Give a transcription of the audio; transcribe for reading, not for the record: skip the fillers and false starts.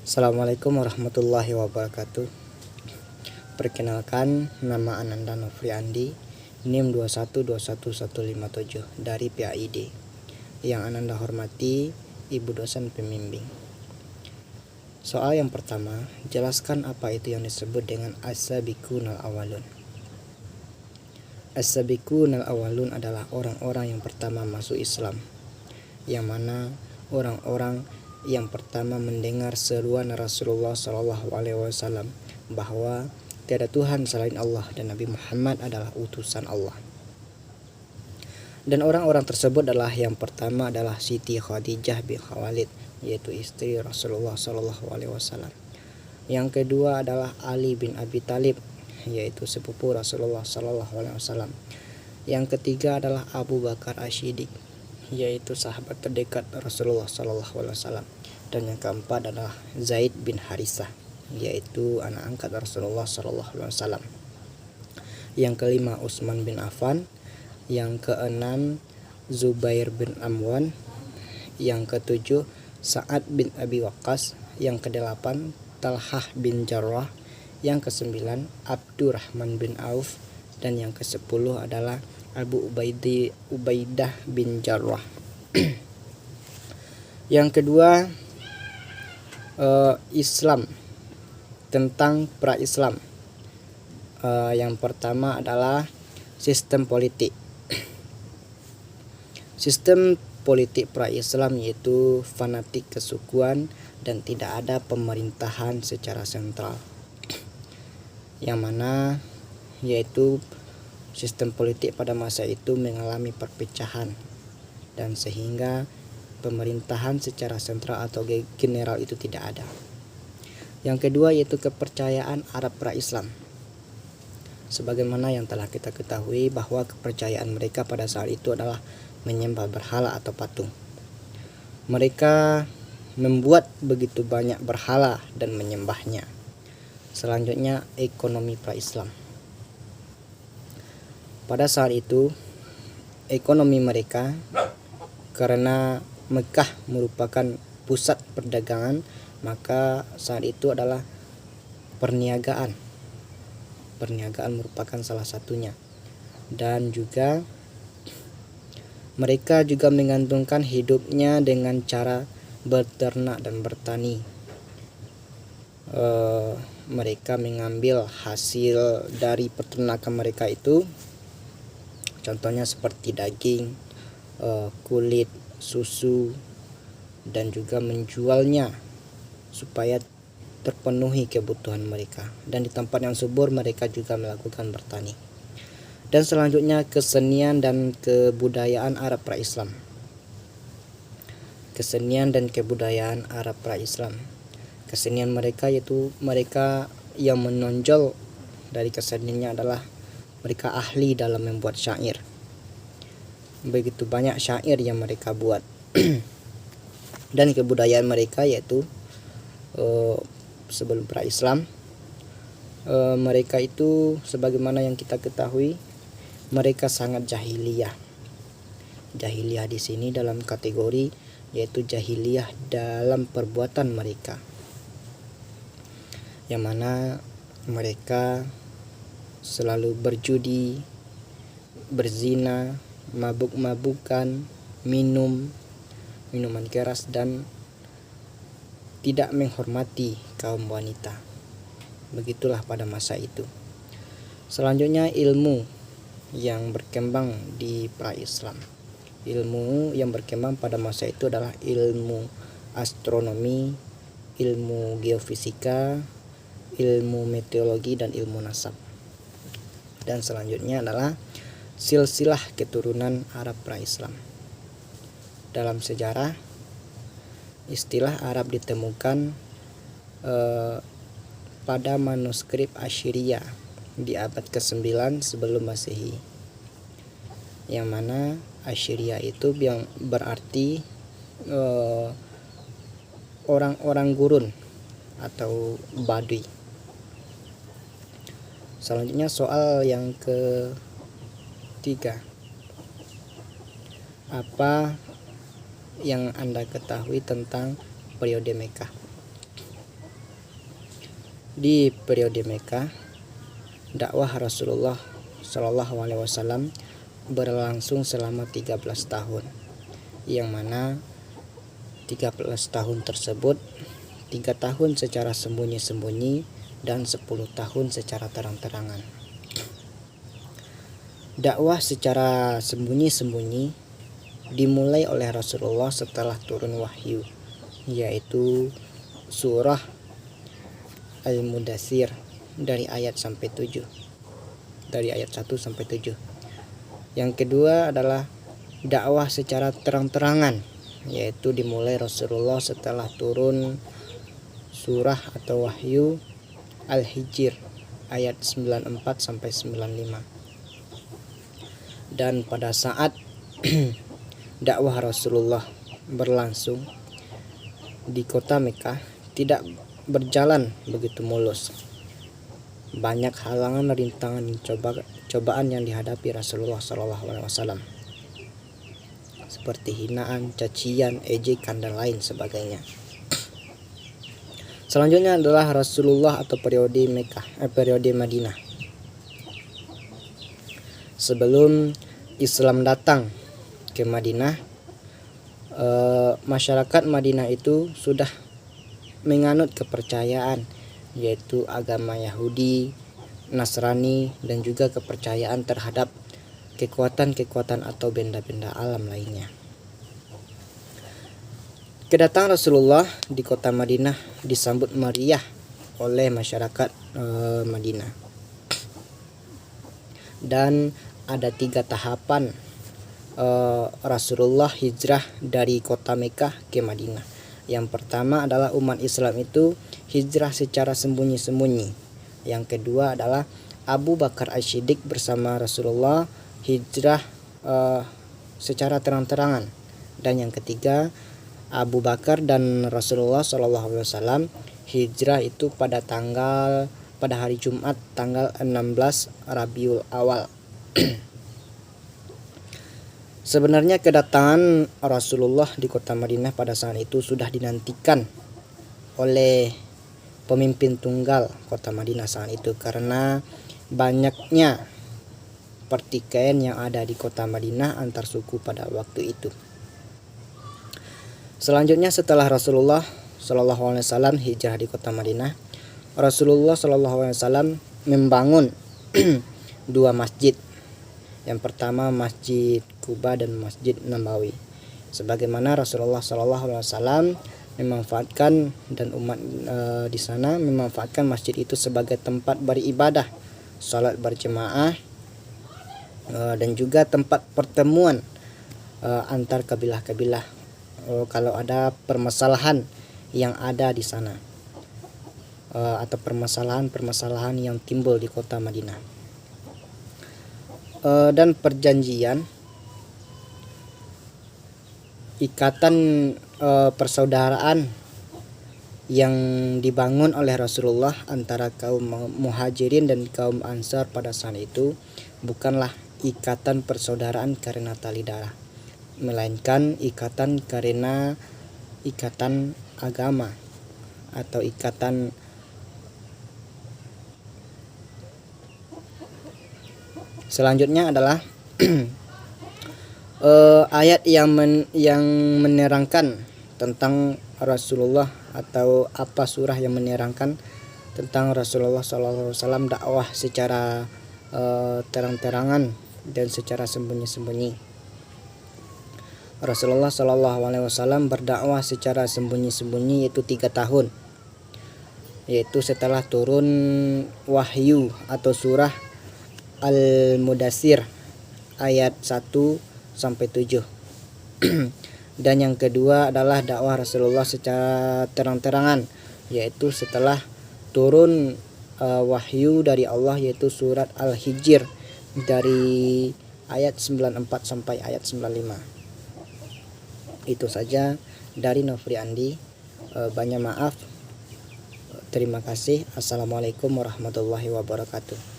Assalamualaikum warahmatullahi wabarakatuh. Perkenalkan, nama Ananda Nofriandi, NIM 2121157 dari PAID. Yang Ananda hormati, Ibu dosen pembimbing. Soal yang pertama, jelaskan apa itu yang disebut dengan as-sabiqunal awwalun. As-sabiqunal awwalun adalah orang-orang yang pertama masuk Islam, yang mana orang-orang yang pertama mendengar seruan Rasulullah SAW bahwa tiada Tuhan selain Allah dan Nabi Muhammad adalah utusan Allah. Dan orang-orang tersebut adalah yang pertama adalah Siti Khadijah bin Khuwailid, yaitu istri Rasulullah SAW. Yang kedua adalah Ali bin Abi Thalib, yaitu sepupu Rasulullah SAW. Yang ketiga adalah Abu Bakar Asy-Siddiq, yaitu sahabat terdekat Rasulullah SAW. Dan yang keempat adalah Zaid bin Harisah, yaitu anak angkat Rasulullah SAW. Yang kelima Utsman bin Affan. Yang keenam Zubair bin Amwan. Yang ketujuh Sa'ad bin Abi Waqqas. Yang kedelapan Talhah bin Jarrah. Yang kesembilan Abdurrahman bin Auf. Dan yang kesepuluh adalah Abu Ubaidah bin Jarrah. Yang kedua, Islam, tentang pra-Islam. Yang pertama adalah sistem politik. Sistem politik pra-Islam yaitu fanatik kesukuan dan tidak ada pemerintahan secara sentral. Yang mana yaitu sistem politik pada masa itu mengalami perpecahan, dan sehingga pemerintahan secara sentral atau general itu tidak ada. Yang kedua yaitu kepercayaan Arab pra-Islam. Sebagaimana yang telah kita ketahui bahwa kepercayaan mereka pada saat itu adalah menyembah berhala atau patung. Mereka membuat begitu banyak berhala dan menyembahnya. Selanjutnya ekonomi pra-Islam. Pada saat itu ekonomi mereka, karena Mekah merupakan pusat perdagangan, maka saat itu adalah perniagaan. Perniagaan merupakan salah satunya. Dan juga mereka juga menggantungkan hidupnya dengan cara berternak dan bertani. Mereka mengambil hasil dari peternakan mereka itu, contohnya seperti daging, kulit, susu, dan juga menjualnya supaya terpenuhi kebutuhan mereka. Dan di tempat yang subur mereka juga melakukan bertani. Dan selanjutnya kesenian dan kebudayaan Arab pra-Islam. Kesenian dan kebudayaan Arab pra-Islam. Kesenian mereka yaitu mereka yang menonjol dari keseniannya adalah mereka ahli dalam membuat syair. Begitu banyak syair yang mereka buat. Dan kebudayaan mereka yaitu sebelum pra-Islam, mereka itu sebagaimana yang kita ketahui, mereka sangat jahiliyah. Jahiliyah di sini dalam kategori yaitu jahiliyah dalam perbuatan mereka, yang mana mereka selalu berjudi, berzina, mabuk-mabukan, minuman keras, dan tidak menghormati kaum wanita. Begitulah pada masa itu. Selanjutnya ilmu yang berkembang di pra-Islam. Ilmu yang berkembang pada masa itu adalah ilmu astronomi, ilmu geofisika, ilmu meteorologi, dan ilmu nasab. Dan selanjutnya adalah silsilah keturunan Arab pra-Islam. Dalam sejarah, istilah Arab ditemukan pada manuskrip Asyriya di abad ke-9 sebelum Masehi, yang mana Assyria itu yang berarti orang-orang gurun atau Badui. Selanjutnya soal yang ketiga, apa yang Anda ketahui tentang periode Mekah? di periode Mekah, dakwah Rasulullah Shallallahu Alaihi Wasallam berlangsung selama 13 tahun, yang mana 13 tahun tersebut 3 tahun secara sembunyi-sembunyi dan 10 tahun secara terang-terangan. Dakwah secara sembunyi-sembunyi dimulai oleh Rasulullah setelah turun wahyu, yaitu surah Al-Mudaththir dari ayat 1 sampai 7. Yang kedua adalah dakwah secara terang-terangan, yaitu dimulai Rasulullah setelah turun surah atau wahyu Al-Hijr ayat 94 sampai 95. Dan pada saat dakwah Rasulullah berlangsung di kota Mekah tidak berjalan begitu mulus. Banyak halangan, rintangan, cobaan yang dihadapi Rasulullah SAW, seperti hinaan, cacian, ejekan, dan lain sebagainya. Selanjutnya adalah Rasulullah atau periode Madinah. Sebelum Islam datang ke Madinah, masyarakat Madinah itu sudah menganut kepercayaan, yaitu agama Yahudi, Nasrani, dan juga kepercayaan terhadap kekuatan-kekuatan atau benda-benda alam lainnya. Kedatangan Rasulullah di kota Madinah disambut meriah oleh masyarakat Madinah. Dan ada 3 tahapan Rasulullah hijrah dari kota Mekah ke Madinah. Yang pertama adalah umat Islam itu hijrah secara sembunyi-sembunyi. Yang kedua adalah Abu Bakar As-Siddiq bersama Rasulullah hijrah secara terang-terangan. Dan yang ketiga, Abu Bakar dan Rasulullah SAW hijrah itu pada hari Jumat tanggal 16 Rabiul Awal. Sebenarnya kedatangan Rasulullah di kota Madinah pada saat itu sudah dinantikan oleh pemimpin tunggal kota Madinah saat itu, karena banyaknya pertikaian yang ada di kota Madinah antar suku pada waktu itu. Selanjutnya setelah Rasulullah SAW hijrah di kota Madinah, Rasulullah SAW membangun 2 masjid. Yang pertama Masjid Quba dan Masjid Nabawi. Sebagaimana Rasulullah SAW memanfaatkan dan umat di sana memanfaatkan masjid itu sebagai tempat beribadah, salat berjemaah, dan juga tempat pertemuan antar kabilah-kabilah kalau ada permasalahan yang ada di sana, atau permasalahan yang timbul di kota Madinah. Dan perjanjian ikatan persaudaraan yang dibangun oleh Rasulullah antara kaum Muhajirin dan kaum Ansar pada saat itu bukanlah ikatan persaudaraan karena tali darah, melainkan ikatan karena ikatan agama atau ikatan selanjutnya adalah ayat yang menerangkan tentang Rasulullah, atau apa surah yang menerangkan tentang Rasulullah SAW dakwah secara terang-terangan dan secara sembunyi-sembunyi. Rasulullah SAW berdakwah secara sembunyi-sembunyi yaitu 3 tahun, yaitu setelah turun wahyu atau surah Al-Mudaththir ayat 1 sampai 7. Dan yang kedua adalah dakwah Rasulullah secara terang-terangan, yaitu setelah turun wahyu dari Allah, yaitu surat Al-Hijr dari ayat 94 sampai ayat 95. Itu saja dari Nofri Andi. Banyak maaf. Terima kasih. Assalamualaikum warahmatullahi wabarakatuh.